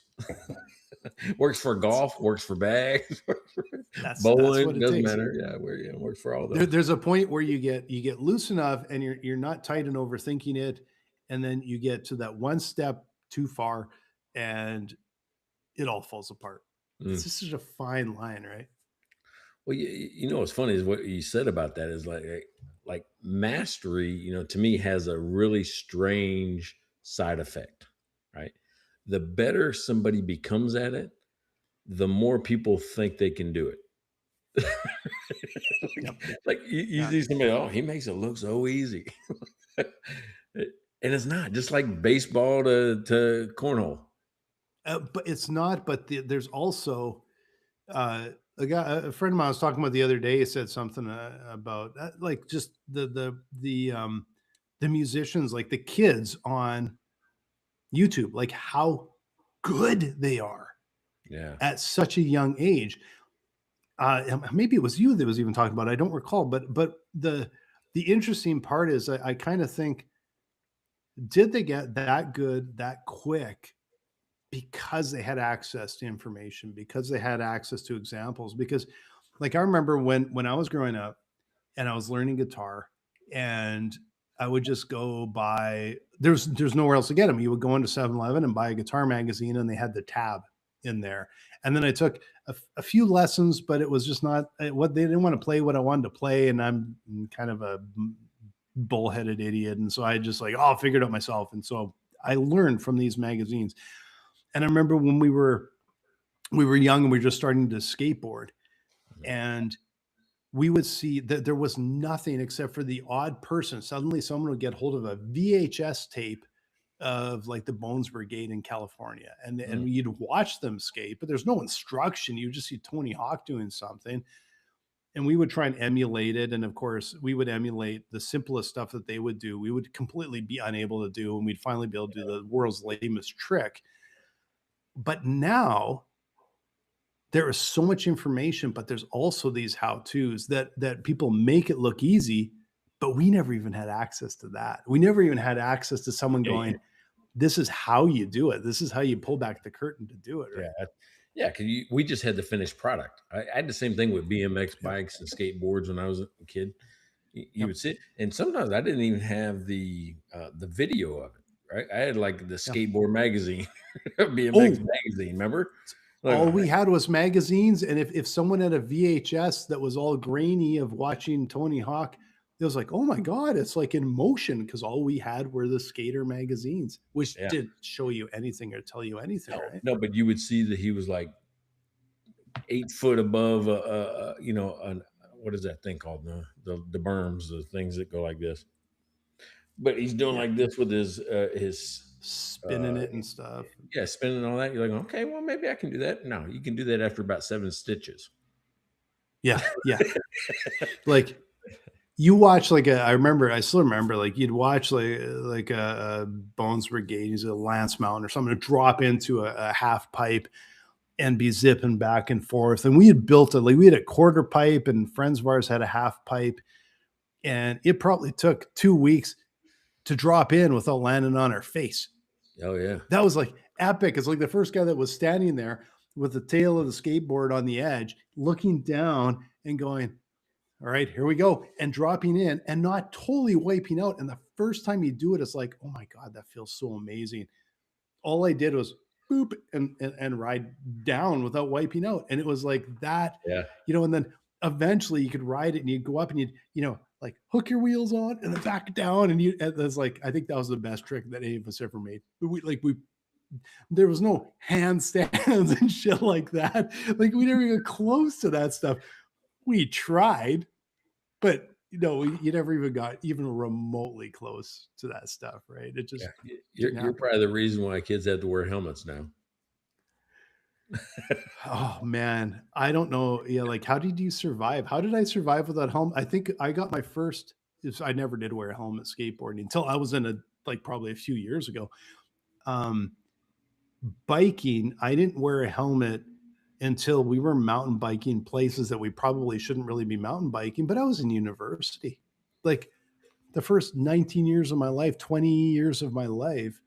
Works for golf, works for bags, works for That's what bowling, it doesn't takes. matter. Yeah, works for all those. There's a point where you get loose enough and you're not tight and overthinking it, and then you get to that one step too far, and it all falls apart. It's Mm. just such a fine line, right? Well, you know what's funny is what you said about that is like mastery, to me has a really strange side effect, right? The better somebody becomes at it, the more people think they can do it. Yep. like you Yeah. see somebody, oh, he makes it look so easy. And it's not just like baseball to cornhole. But it's not. But there's also a friend of mine was talking about the other day. He said something about like just the musicians, like the kids on YouTube, like how good they are Yeah. at such a young age. Maybe it was you that was even talking about it. I don't recall, but the interesting part is I kind of think, did they get that good that quick because they had access to information, because they had access to examples? Because like I remember when I was growing up and I was learning guitar, and I would just go buy, there's nowhere else to get them. You would go into 7-Eleven and buy a guitar magazine, and they had the tab in there. And then I took a few lessons, but it was just not what they didn't want to play what I wanted to play. And I'm kind of a bullheaded idiot. And so I just like, oh, I'll figure it out myself. And so I learned from these magazines. And I remember when we were young and we were just starting to skateboard, and we would see that there was nothing except for the odd person. Suddenly, someone would get hold of a VHS tape of like the Bones Brigade in California, Mm. and you'd watch them skate, but there's no instruction. You just see Tony Hawk doing something, and we would try and emulate it. And of course, we would emulate the simplest stuff that they would do. We would completely be unable to do, and we'd finally be able to do the world's lamest trick. But now there is so much information, but there's also these how-tos that people make it look easy, but we never even had access to that. We never even had access to someone Yeah. going, "This is how you do it. This is how you pull back the curtain to do it," Yeah. right? Yeah, because we just had the finished product. I had the same thing with BMX Yep, bikes and skateboards when I was a kid. You yep, would sit, and sometimes I didn't even have the video of it. Right, I had like the yeah. skateboard magazine, BMX Oh, magazine. Remember? Like, all all we right, had was magazines, and if someone had a VHS that was all grainy of watching Tony Hawk, it was like, "Oh my god, it's like in motion," because all we had were the skater magazines, which yeah, didn't show you anything or tell you anything, no, right? no, but you would see that he was like 8 foot above, what is that thing called? The berms, the things that go like this. But he's doing Yeah. like this with his Spinning uh it and stuff. yeah, spinning all that. You're like, okay, well, maybe I can do that. No, you can do that after about 7 stitches. Yeah, yeah. Like, you watch, like, I still remember, like, you'd watch, like a Bones Brigade, use a Lance Mountain or something to drop into a half pipe and be zipping back and forth, and we had built it, like, we had a quarter pipe, and friends of ours had a half pipe, and it probably took 2 weeks to drop in without landing on our face. Oh yeah, That was, like, epic. It's like the first guy that was standing there with the tail of the skateboard on the edge, looking down and going, "All right, here we go," and dropping in and not totally wiping out. And the first time you do it, it's like, "Oh my god, that feels so amazing." All I did was boop and ride down without wiping out, and it was like that, yeah, and then eventually you could ride it and you'd go up and you'd, like hook your wheels on and then back down, and that's like, I think that was the best trick that any of us ever made. We there was no handstands and shit like that. Like, we never even close to that stuff. We tried, but you never even got even remotely close to that stuff, right? It yeah. just You're didn't you're happen. probably the reason why kids have to wear helmets now. Oh man, I don't know. Yeah, like, how did you survive? How did I survive without helmet? I think I got my first. I never did wear a helmet skateboarding until I was in a, like, probably a few years ago. Um, Biking, I didn't wear a helmet until we were mountain biking places that we probably shouldn't really be mountain biking. But I was in university, like the first 19 years of my life, 20 years of my life,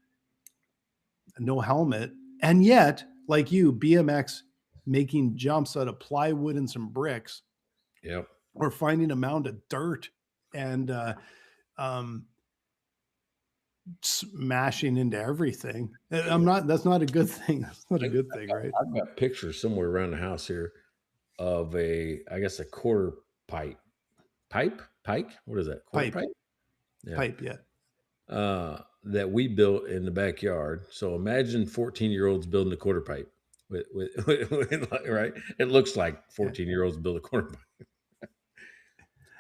no helmet. And yet, like you, BMX, making jumps out of plywood and some bricks, Yep. or finding a mound of dirt, and um, smashing into everything. Yeah. I'm not. That's not a good thing. That's not a I, good thing, right? I've got pictures somewhere around the house here of I guess a quarter pipe, pike. What is that? Quarter Pipe, pipe? Yeah. pipe. Yeah, That we built in the backyard. So imagine 14-year-olds building a quarter pipe. Right? It looks like yeah, 14-year-olds build a quarter pipe.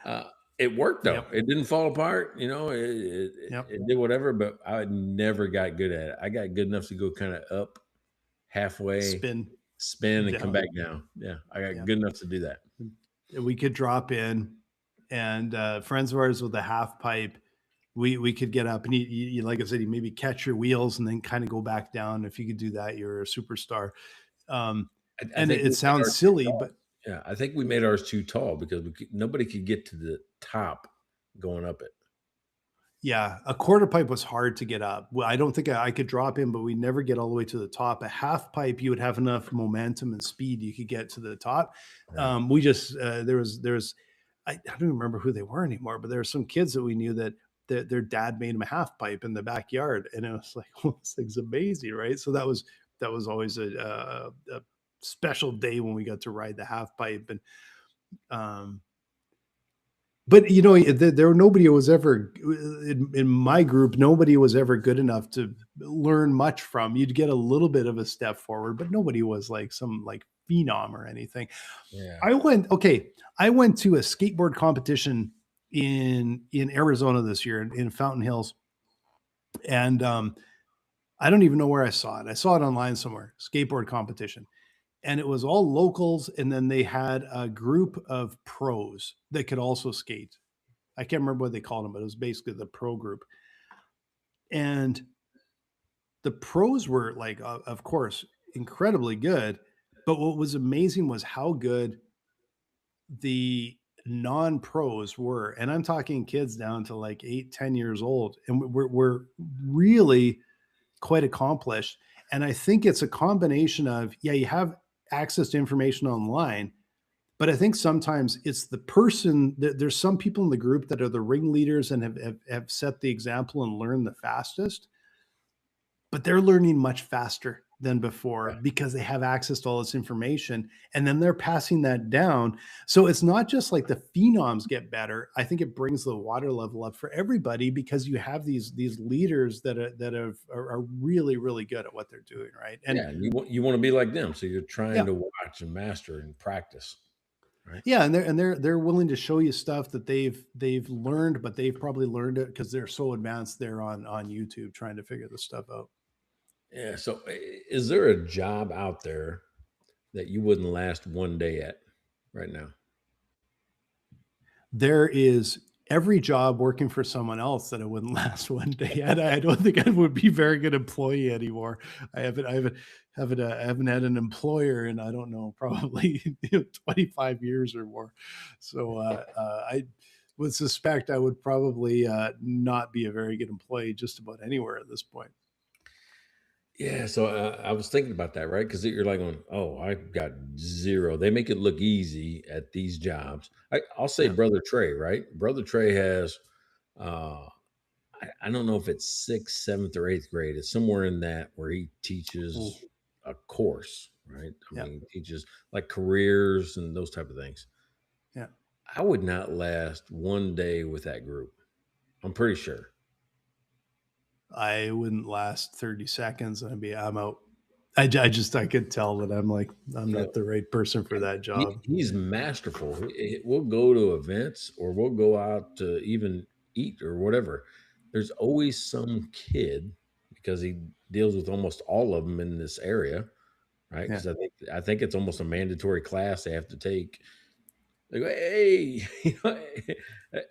Uh, it worked though. yep, It didn't fall apart. yep. It did whatever, but I never got good at it. I got good enough to go kind of up halfway, Spin spin, and come down. back down. Yeah, I got Yeah, good enough to do that. and we could drop in, and friends of ours with a half pipe. We could get up and like I said, you maybe catch your wheels and then kind of go back down. If you could do that, you're a superstar. Um, I and think it we made sounds ours too silly, tall. but Yeah, I think we made ours too tall because nobody could get to the top going up it. yeah, a quarter pipe was hard to get up. Well, I don't think I could drop in, but we never get all the way to the top. A half pipe, you would have enough momentum and speed, you could get to the top. Yeah. We just there was I don't remember who they were anymore, but there were some kids that we knew that their dad made them a half pipe in the backyard, and it was like, well, this thing's amazing, right? So that was always a special day when we got to ride the half pipe, and um, but there nobody was ever in my group. Nobody was ever good enough to learn much from. You'd get a little bit of a step forward, but nobody was like some like phenom or anything. Yeah. I went to a skateboard competition in Arizona this year in Fountain Hills, and I don't even know where I saw it. I saw it online somewhere. Skateboard competition, and it was all locals, and then they had a group of pros that could also skate. I can't remember what they called them, but it was basically the pro group. And the pros were like, of course, incredibly good. But what was amazing was how good the non-pros were. And I'm talking kids down to like 8, 10 years old. And we're really quite accomplished. And I think it's a combination of, yeah, you have access to information online, but I think sometimes it's the person that there's some people in the group that are the ringleaders and have set the example and learned the fastest, but they're learning much faster than before because they have access to all this information, and then they're passing that down. So it's not just like the phenoms get better. I think it brings the water level up for everybody because you have these leaders that are really really good at what they're doing, right? And Yeah, you want to be like them, so you're trying yeah, to watch and master and practice, right? yeah, and they're willing to show you stuff that they've learned, but they've probably learned it because they're so advanced. They're on YouTube trying to figure this stuff out. Yeah. So, is there a job out there that you wouldn't last one day at right now? There is every job working for someone else that it wouldn't last one day. And I don't think I would be a very good employee anymore. I haven't had an employer in, I don't know, probably 25 years or more. So I would suspect I would probably not be a very good employee just about anywhere at this point. Yeah, so I was thinking about that, right? Because you're like, going, "Oh, I got zero." They make it look easy at these jobs. I'll say, Yeah. Brother Trey, right? Brother Trey has, uh, I don't know if it's sixth, seventh, or eighth grade. It's somewhere in that where he Oh, teaches a course, right? I yeah. mean, he teaches like careers and those type of things. Yeah. I would not last one day with that group. I'm pretty sure. I wouldn't last 30 seconds. I'm out. I could tell that I'm You know, not the right person for that job. he's masterful. We'll go to events or we'll go out to even eat or whatever. There's always some kid because he deals with almost all of them in this area, right? Yeah. Because I think it's almost a mandatory class they have to take. They go, hey,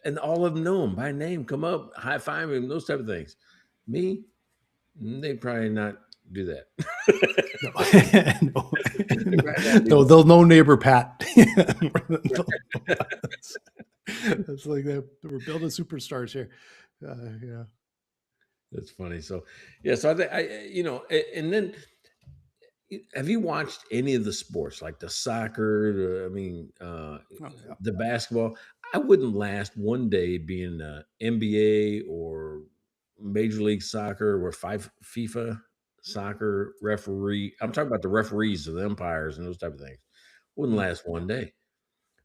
and all of them know him by name. Come up, high five him, those type of things. Me, they probably not do that. No, no, They no, probably not do no, that. they'll know neighbor Pat. That's like that. We're building superstars here. Yeah. That's funny. So, yeah. So and then have you watched any of the sports like the soccer? Oh, yeah. The basketball? I wouldn't last one day being a NBA or Major League Soccer or FIFA soccer referee. I'm talking about the referees, the umpires, and those type of things. Wouldn't last one day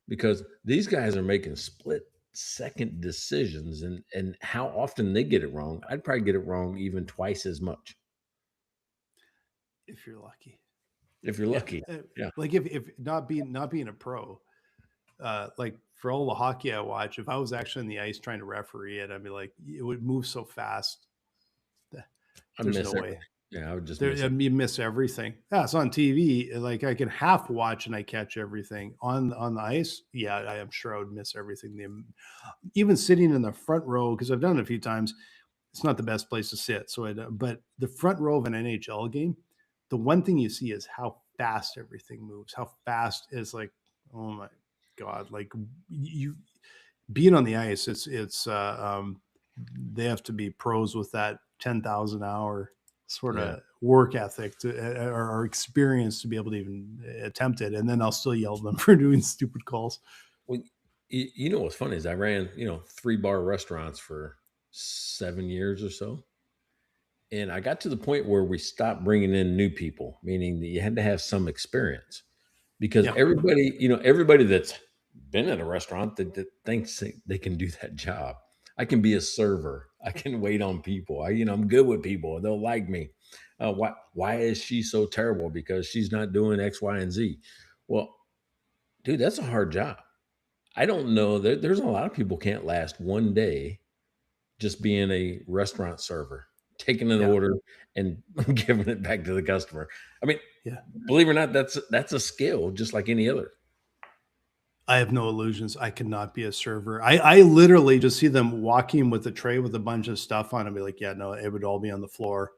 because these guys are making split-second decisions, and how often they get it wrong. I'd probably get it wrong even twice as much If you're lucky. if you're Yeah. lucky. Yeah, Like if not being a pro, like for all the hockey I watch, if I was actually on the ice trying to referee it, I'd be like, it would move so fast. I There's no miss way. everything. Yeah, I would just There, miss I it. mean, you miss everything. Yeah, it's on TV. Like I can half watch and I catch everything on the ice. Yeah, I am sure I would miss everything. Even sitting in the front row, because I've done it a few times, it's not the best place to sit. But the front row of an NHL game, the one thing you see is how fast everything moves. How fast is like, oh my god, like you being on the ice. They have to be pros with that 10,000 hour sort Yeah. of work ethic or experience to be able to even attempt it. And then I'll still yell at them for doing stupid calls. Well, you know what's funny is I ran 3-bar restaurants for 7 years or so. And I got to the point where we stopped bringing in new people, meaning that you had to have some experience because Yeah. everybody that's been at a restaurant that thinks they can do that job. I can be a server. I can wait on people. I'm good with people. They'll like me. Why is she so terrible? Because she's not doing X, Y, and Z. Well, dude, that's a hard job. I don't know. There's a lot of people can't last one day just being a restaurant server, taking an Yeah. order and giving it back to the customer. I mean, Yeah. believe it or not, that's a skill just like any other. I have no illusions. I cannot be a server. I literally just see them walking with a tray with a bunch of stuff on and be like, yeah, no, it would all be on the floor.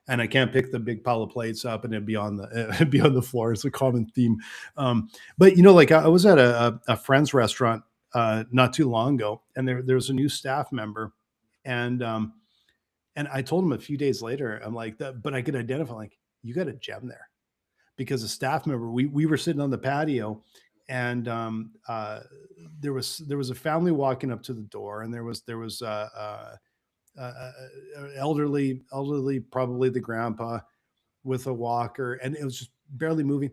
And I can't pick the big pile of plates up and it'd be on it'd be on the floor. It's a common theme. But like I was at a friend's restaurant not too long ago, and there was a new staff member, and I told him a few days later, I'm like, but I could identify, like, you got a gem there, because a staff member, we were sitting on the patio, and there was a family walking up to the door, and there was elderly, probably the grandpa with a walker, and it was just barely moving.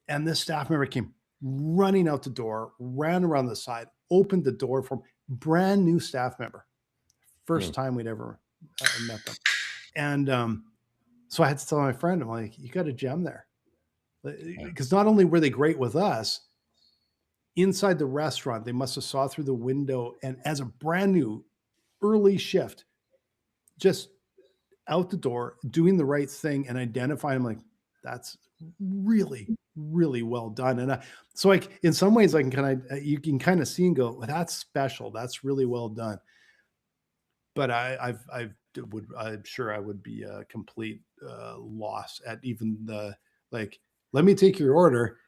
And this staff member came running out the door, ran around the side, opened the door for him. Brand new staff member, first time we'd ever met them, and so I had to tell my friend, I'm like, you got a gem there. Because not only were they great with us, inside the restaurant, they must have saw through the window, and as a brand new early shift, just out the door, doing the right thing and identifying. I'm like, that's really, really well done. And so like in some ways, I can you can kind of see and go, well, that's special. That's really well done. But I'm sure I would be a complete loss at even the, like, let me take your order,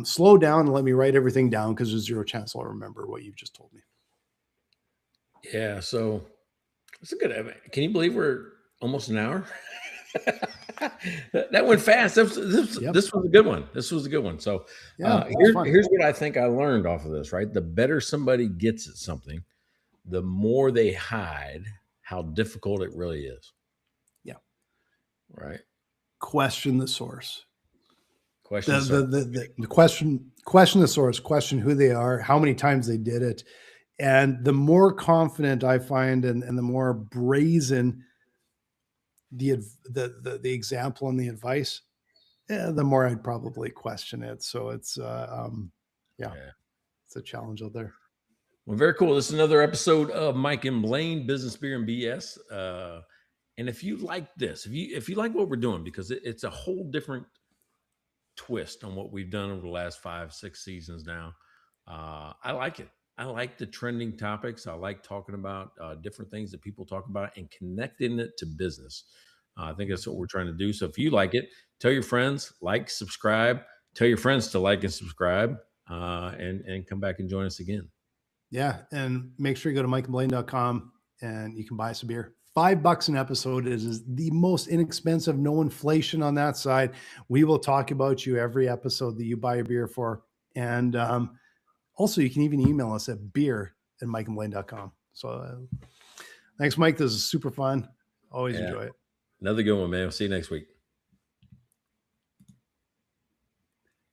slow down and let me write everything down, because there's zero chance I'll remember what you've just told me. Yeah, so it's a good. Can you believe we're almost an hour? That went fast. This was a good one. This was a good one. So Yeah, here's what I think I learned off of this. Right, the better somebody gets at something, the more they hide how difficult it really is. Yeah. Right. Question the source. Question The question the source, question who they are, how many times they did it. And the more confident I find, and the more brazen the example and the advice, the more I'd probably question it. So it's yeah, it's a challenge out there. Well, very cool. This is another episode of Mike and Blaine, Business Beer and BS. And if you like this, if you like what we're doing, because it's a whole different twist on what we've done over the last 5-6 seasons now, I like it. I like the trending topics. I like talking about different things that people talk about and connecting it to business. I think that's what we're trying to do. So if you like it, tell your friends, like, subscribe, tell your friends to like and subscribe, and come back and join us again. Yeah. And make sure you go to mikeandblaine.com and you can buy us a beer. $5 an episode is the most inexpensive, no inflation on that side. We will talk about you every episode that you buy a beer for. And also, you can even email us at beer@mikeandblaine.com. So thanks, Mike. This is super fun. Always Yeah. enjoy it. Another good one, man. We'll see you next week.